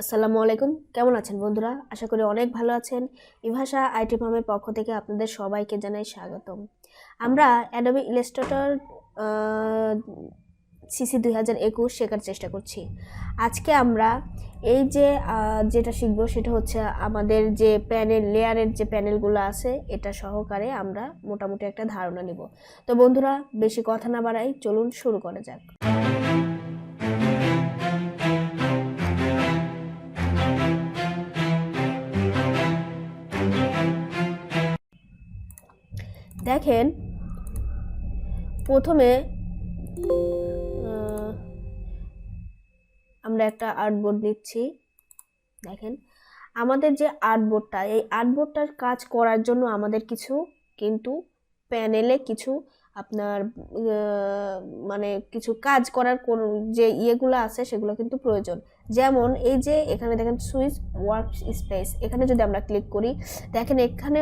আসসালামু আলাইকুম, কেমন আছেন বন্ধুরা? আশা করি অনেক ভালো আছেন। ইভাশা আইটি ফার্মের পক্ষ থেকে আপনাদের সবাইকে জানাই স্বাগতম। আমরা অ্যাডোবি ইলাস্ট্রেটর সিসি 2021 শেখার চেষ্টা করছি। আজকে আমরা এই যে যেটা শিখবো সেটা হচ্ছে আমাদের যে প্যানেল লেয়ারের যে প্যানেলগুলো আছে এটা সহকারে আমরা মোটামুটি একটা ধারণা নিব। তো বন্ধুরা, বেশি কথা না বাড়াই, চলুন শুরু করা যাক। দেখেন, প্রথমে আমরা একটা আর্টবোর্ড নিচ্ছি। দেখেন, আমাদের যে আর্টবোর্ডটা, এই আর্টবোর্ডটার কাজ করার জন্য আমাদের কিছু কিন্তু প্যানেলে কিছু আপনার মানে কিছু কাজ করার কোন যে ইয়েগুলো আছে সেগুলো কিন্তু প্রয়োজন। যেমন এই যে এখানে দেখেন সুইচ ওয়ার্ক স্পেস, এখানে যদি আমরা ক্লিক করি, দেখেন এখানে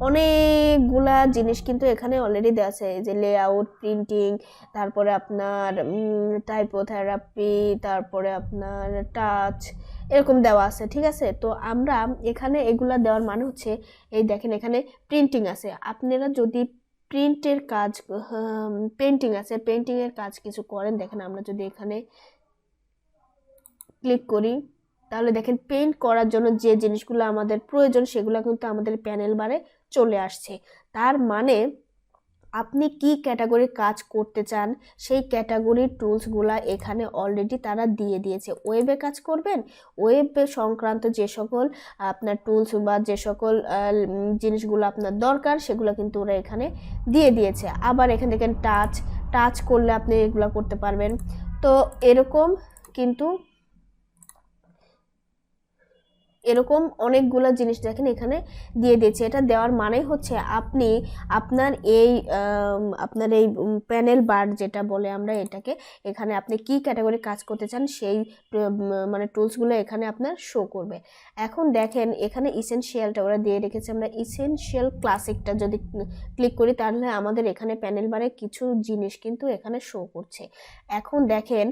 অনেকগুলা জিনিস কিন্তু এখানে অলরেডি দেওয়া আছে। এই যে লেআউট, প্রিন্টিং, তারপরে আপনার টাইপোথেরাপি, তারপরে আপনার টাচ, এরকম দেওয়া আছে। ঠিক আছে, তো আমরা এখানে এগুলা দেওয়ার মানে হচ্ছে এই দেখেন এখানে প্রিন্টিং আছে। আপনারা যদি প্রিন্টের কাজ, পেন্টিং আছে, পেন্টিংয়ের কাজ কিছু করেন, দেখেন আমরা যদি এখানে ক্লিক করি তাহলে দেখেন পেইন্ট করার জন্য যে জিনিসগুলো আমাদের প্রয়োজন সেগুলো কিন্তু আমাদের প্যানেল বারে চলে আসছে। তার মানে আপনি কি ক্যাটাগরির কাজ করতে চান সেই ক্যাটাগরির টুলসগুলা এখানে অলরেডি তারা দিয়ে দিয়েছে। ওয়েবে কাজ করবেন, ওয়েবে সংক্রান্ত যে সকল আপনার টুলস বা যে সকল জিনিসগুলো আপনার দরকার সেগুলো কিন্তু ওরা এখানে দিয়ে দিয়েছে। আবার এখানে দেখেন টাচ টাচ করলে আপনি এগুলো করতে পারবেন। তো এরকম কিন্তু এরকম অনেকগুলো জিনিস দেখেন এখানে দিয়ে দিয়েছে। এটা দেওয়ার মানে হচ্ছে আপনি আপনার এই প্যানেল বার যেটা বলে আমরা এটাকে, এখানে আপনি কি ক্যাটাগরি কাজ করতে চান সেই মানে টুলসগুলো এখানে আপনার শো করবে। এখন দেখেন এখানে ইসেনশিয়ালটা ওরা দিয়ে রেখেছে। আমরা ইসেনশিয়াল ক্লাসিকটা যদি ক্লিক করি তাহলে আমাদের এখানে প্যানেল বারে কিছু জিনিস কিন্তু এখানে শো করছে। এখন দেখেন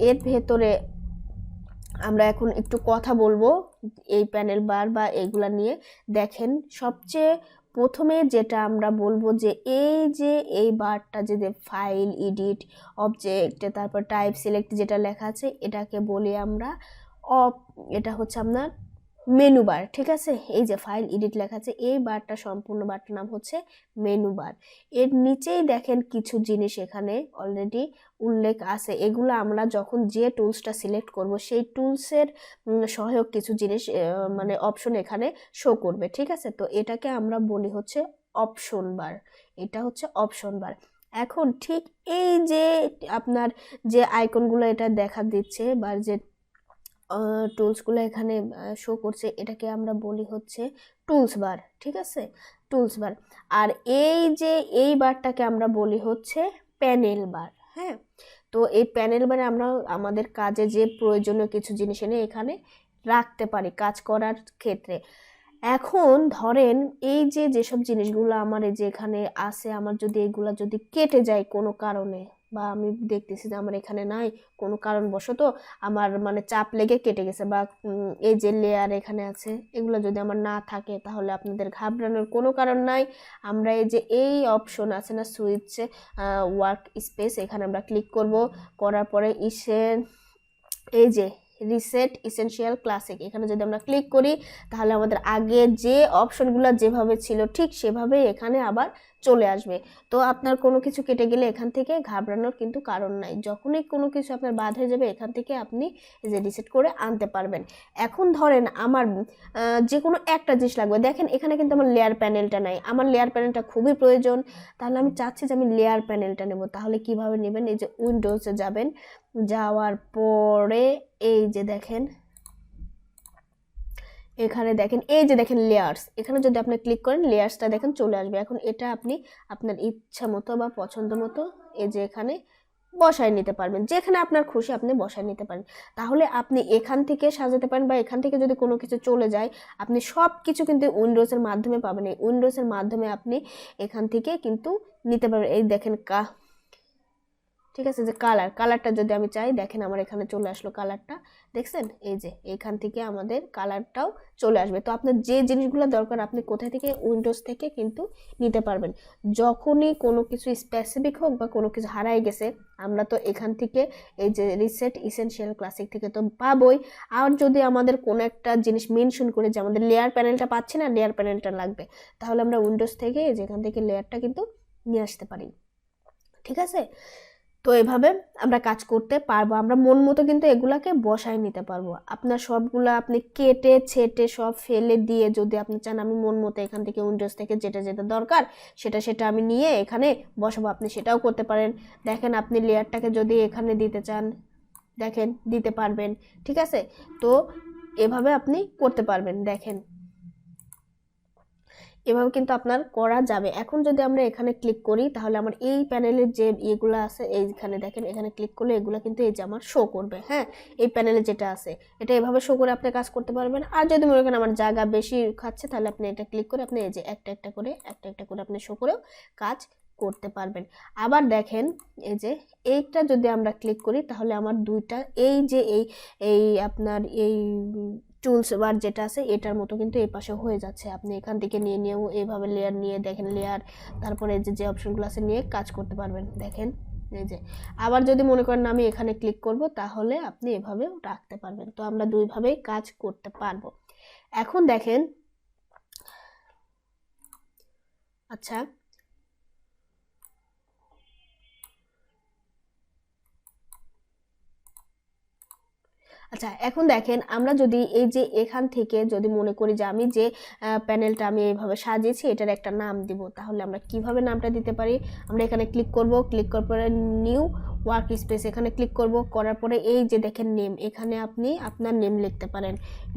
এর ভেতরে আমরা এখন একটু কথা বলবো এই প্যানেল বার বা এইগুলা নিয়ে। দেখেন, সবচেয়ে প্রথমে যেটা আমরা বলবো যে এই বারটা যে ফাইল, এডিট, অবজেক্ট, তারপর টাইপ, সিলেক্ট যেটা লেখা আছে এটাকে বলি আমরা এটা হচ্ছে আপনার মেনু বার। ঠিক আছে, এই যে ফাইল এডিট লেখা আছে এই বারটা, সম্পূর্ণ বারটার নাম হচ্ছে মেনু বার। এর নিচেই দেখেন কিছু জিনিস এখানে অলরেডি উল্লেখ আছে। এগুলো আমরা যখন যে টুলসটা সিলেক্ট করব সেই টুলসের সহায়ক কিছু জিনিস মানে অপশন এখানে শো করবে। ঠিক আছে, তো এটাকে আমরা বলি হচ্ছে অপশন বার। এটা হচ্ছে অপশন বার। এখন ঠিক এই যে আপনার যে আইকনগুলো এটা দেখা দিচ্ছে বা যে টুলসগুলো এখানে শো করছে এটাকে আমরা বলি হচ্ছে টুলস বার। ঠিক আছে, টুলস বার। আর এই যে এই বারটাকে আমরা বলি হচ্ছে প্যানেল বার। হ্যাঁ, তো এই প্যানেল বারে আমরা আমাদের কাজে যে প্রয়োজনীয় কিছু জিনিস এনে এখানে রাখতে পারি কাজ করার ক্ষেত্রে। এখন ধরেন এই যে যেসব জিনিসগুলো আমার এই যে এখানে আছে, আমার যদি এগুলা যদি কেটে যায় কোনো কারণে, বা আমি দেখতেছি যে আমার এখানে নাই, কোনো কারণবশত আমার মানে চাপ লেগে কেটে গেছে, বা এই যে লেয়ার এখানে আছে এগুলো যদি আমার না থাকে, তাহলে আপনাদের ঘাবড়ানোর কোনো কারণ নাই। আমরা এই যে এই অপশন আছে না সুইচ ওয়ার্ক স্পেস, এখানে আমরা ক্লিক করব। করার পরে এই যে রিসেট ইসেনশিয়াল ক্লাসিক, এখানে যদি আমরা ক্লিক করি তাহলে আমাদের আগে যে অপশনগুলো যেভাবে ছিল ঠিক সেভাবেই এখানে আবার চলে আসবে। তো আপনার কোনো কিছু কেটে গেলে এখান থেকে ঘাবড়ানোর কিন্তু কারণ নাই। যখনই কোনো কিছু আপনার বাদ হয়ে যাবে এখান থেকে আপনি এই যে রিসেট করে আনতে পারবেন। এখন ধরেন আমার যে কোনো একটা জিনিস লাগবে, দেখেন এখানে কিন্তু আমার লেয়ার প্যানেলটা নাই, আমার লেয়ার প্যানেলটা খুবই প্রয়োজন। তাহলে আমি চাচ্ছি যে আমি লেয়ার প্যানেলটা নেব। তাহলে কিভাবে নেবেন? এই যে উইন্ডোজে যাবেন, যাওয়ার পরে এই যে দেখেন এখানে দেখেন এই যে দেখেন লেয়ার্স, এখানে যদি আপনি ক্লিক করেন লেয়ার্সটা দেখেন চলে আসবে। এখন এটা আপনি আপনার ইচ্ছা মতো বা পছন্দ মতো এই যে এখানে বসায় নিতে পারবেন, যেখানে আপনার খুশি আপনি বসায় নিতে পারেন। তাহলে আপনি এখান থেকে সাজাতে পারেন, বা এখান থেকে যদি কোনো কিছু চলে যায় আপনি সব কিছু কিন্তু উইন্ডোজের মাধ্যমে পাবেন। এই উইন্ডোজের মাধ্যমে আপনি এখান থেকে কিন্তু নিতে পারবেন। এই দেখেন ঠিক আছে, যে কালারটা যদি আমি চাই, দেখেন আমার এখানে চলে আসলো কালারটা, দেখছেন এই যে এইখান থেকে আমাদের কালারটাও চলে আসবে। তো আপনার যে জিনিসগুলো দরকার আপনি কোথায় থেকে, উইন্ডোজ থেকে কিন্তু নিতে পারবেন। যখনই কোনো কিছু স্পেসিফিক হোক বা কোনো কিছু হারাই গেছে, আমরা তো এখান থেকে এই যে রিসেট ইসেনশিয়াল ক্লাসিক থেকে তো পাবোই। আর যদি আমাদের কোনো একটা জিনিস মেনশন করে যে আমাদের লেয়ার প্যানেলটা পাচ্ছি না, লেয়ার প্যানেলটা লাগবে, তাহলে আমরা উইন্ডোজ থেকে যেখান থেকে লেয়ারটা কিন্তু নিয়ে আসতে পারি। ঠিক আছে, তো এভাবে আমরা কাজ করতে পারবো। আমরা মন মতো কিন্তু এগুলাকে বসায় নিতে পারবো। আপনার সবগুলা আপনি কেটে ছেটে সব ফেলে দিয়ে যদি আপনি চান আমি মন মতো এখান থেকে উইন্ডোজ থেকে যেটা যেটা দরকার সেটা আমি নিয়ে এখানে বসাবো, আপনি সেটাও করতে পারেন। দেখেন আপনি লেয়ারটাকে যদি এখানে দিতে চান, দেখেন দিতে পারবেন। ঠিক আছে, তো এভাবে আপনি করতে পারবেন। দেখেন এভাবে কিন্তু আপনার করা যাবে। এখন যদি আমরা এখানে ক্লিক করি তাহলে আমার এই প্যানেলের যে ইয়েগুলো আছে, এইখানে দেখেন এখানে ক্লিক করলে এগুলো কিন্তু এই যে আমার শো করবে। হ্যাঁ, এই প্যানেলে যেটা আছে এটা এভাবে শো করে আপনি কাজ করতে পারবেন। আর যদি মনে করেন আমার জায়গা বেশি খাচ্ছে তাহলে আপনি এটা ক্লিক করে আপনি এই যে একটা একটা করে আপনি শো করেও কাজ করতে পারবেন। আবার দেখেন এই যে এইটা যদি আমরা ক্লিক করি তাহলে আমার দুইটা এই যে এই আপনার এই টুলস বার যেটা আছে এটার মতো কিন্তু এই পাশে হয়ে যাচ্ছে। আপনি এখান থেকে নিয়েও এইভাবে লেয়ার নিয়ে দেখেন লেয়ার, তারপরে যে অপশনগুলো আছে নিয়ে কাজ করতে পারবেন। দেখেন এই যে আবার যদি মনে করেন আমি এখানে ক্লিক করব তাহলে আপনি এভাবেও রাখতে পারবেন। তো আমরা দুইভাবেই কাজ করতে পারবো। এখন দেখেন, আচ্ছা আচ্ছা এখন দেখেন আমরা যদি এই যে এখান থেকে যদি মনে করি যে আমি যে প্যানেলটা আমি এইভাবে সাজিয়েছি এটার একটা নাম দিব, তাহলে আমরা কিভাবে নামটা দিতে পারি? আমরা এখানে ক্লিক করব, ক্লিক করার পরে নিউ ওয়ার্ক স্পেস এখানে ক্লিক করব, করার পরে এই যে দেখেন নেম, এখানে আপনি আপনার নেম লিখতে পারেন।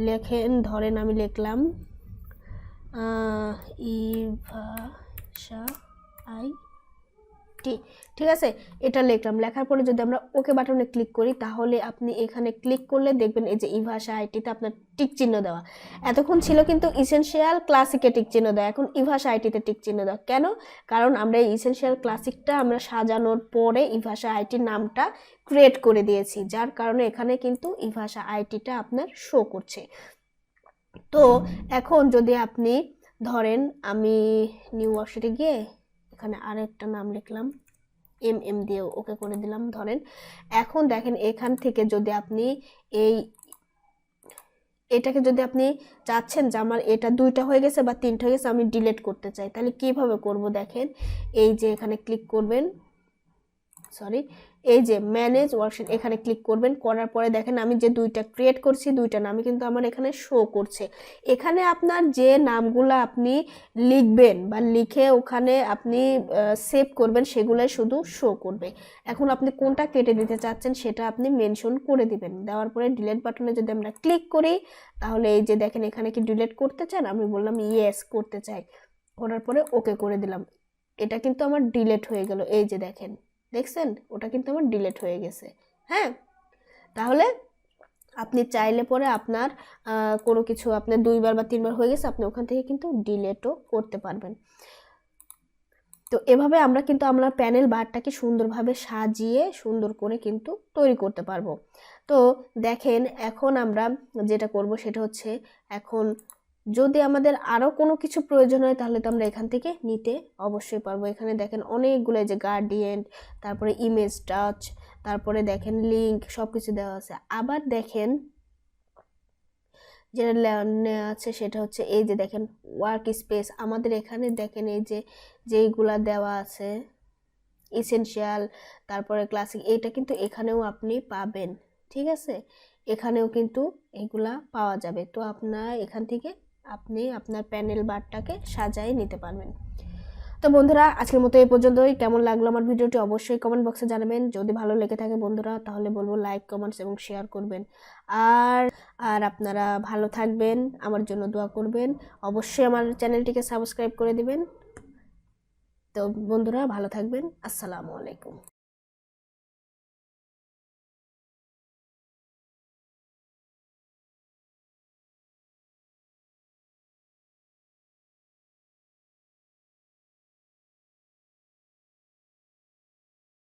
লেখেন, ধরেন আমি লিখলাম ইভাশা আই টি। ঠিক আছে, এটা লিখলাম। লেখার পরে যদি আমরা ওকে বাটনে ক্লিক করি তাহলে আপনি এখানে ক্লিক করলে দেখবেন এই যে ইভাশা আইটিতে আপনার টিক চিহ্ন দেওয়া। এতক্ষণ ছিল কিন্তু ইসেনশিয়াল ক্লাসিকে টিক চিহ্ন দেওয়া, এখন ইভাশা আইটিতে টিক চিহ্ন দেওয়া। কেন? কারণ আমরা এই ইসেনশিয়াল ক্লাসিকটা আমরা সাজানোর পরে ইভাশা আইটির নামটা ক্রিয়েট করে দিয়েছি, যার কারণে এখানে কিন্তু ইভাশা আইটিটা আপনার শো করছে। তো এখন যদি আপনি ধরেন আমি নিউ ওয়ার্কশিটে গিয়ে এখানে আরেকটা নাম লিখলাম, এম দিয়ে ওকে করে দিলাম ধরেন। এখন দেখেন এখান থেকে যদি আপনি এটাকে যদি আপনি চাচ্ছেন যে আমার এটা 2টা হয়ে গেছে বা 3টা হয়ে গেছে আমি ডিলিট করতে চাই, তাহলে কিভাবে করব? দেখেন এই যে এখানে ক্লিক করবেন, সরি এই যে ম্যানেজ ওয়ার্কশিট এখানে ক্লিক করবেন, করার পরে দেখেন আমি যে 2টা ক্রিয়েট করছি 2টা নামই কিন্তু আমার এখানে শো করছে। এখানে আপনার যে নামগুলো আপনি লিখবেন বা লিখে ওখানে আপনি সেভ করবেন সেগুলাই শুধু শো করবে। এখন আপনি কোনটা কেটে দিতে চাচ্ছেন সেটা আপনি মেনশন করে দিবেন। দেওয়ার পরে ডিলিট বাটনে যদি আমরা ক্লিক করি তাহলে এই যে দেখেন এখানে কি ডিলিট করতে চান, আমি বললাম ইয়েস করতে চাই, করার পরে ওকে করে দিলাম। এটা কিন্তু আমার ডিলিট হয়ে গেল, এই যে দেখেন দেখছেন ওটা কিন্তু আমার ডিলিট হয়ে গেছে। হ্যাঁ, তাহলে আপনি চাইলে পরে আপনার কোনো কিছু আপনার 2বার বা 3বার হয়ে গেছে আপনি ওখান থেকে কিন্তু ডিলিটও করতে পারবেন। তো এভাবে আমরা কিন্তু আমরা প্যানেল বারটাকে সুন্দরভাবে সাজিয়ে সুন্দর করে কিন্তু তৈরি করতে পারবো। তো দেখেন এখন আমরা যেটা করব সেটা হচ্ছে, এখন যদি আমাদের আরও কোনো কিছু প্রয়োজন হয় তাহলে তো আমরা এখান থেকে নিতে অবশ্যই পারবো। এখানে দেখেন অনেকগুলো যে গার্ডিয়ান, তারপরে ইমেজ টাচ, তারপরে দেখেন লিঙ্ক, সব কিছু দেওয়া আছে। আবার দেখেন যেটা নেওয়া আছে সেটা হচ্ছে এই যে দেখেন ওয়ার্ক স্পেস, আমাদের এখানে দেখেন এই যে যেইগুলা দেওয়া আছে ইসেনশিয়াল, তারপরে ক্লাসিক, এইটা কিন্তু এখানেও আপনি পাবেন। ঠিক আছে, এখানেও কিন্তু এগুলা পাওয়া যাবে। তো আপনার এখান থেকে আপনি আপনার প্যানেল বারটাকে সাজাই নিতে পারবেন। তো বন্ধুরা আজকের মতো এই পর্যন্তই। কেমন লাগলো আমার ভিডিওটি অবশ্যই কমেন্ট বক্সে জানাবেন। যদি ভালো লেগে থাকে বন্ধুরা তাহলে বলবো লাইক কমেন্টস এবং শেয়ার করবেন। আর আর আপনারা ভালো থাকবেন, আমার জন্য দোয়া করবেন, অবশ্যই আমার চ্যানেলটিকে সাবস্ক্রাইব করে দিবেন। তো বন্ধুরা ভালো থাকবেন, আসসালামু আলাইকুম।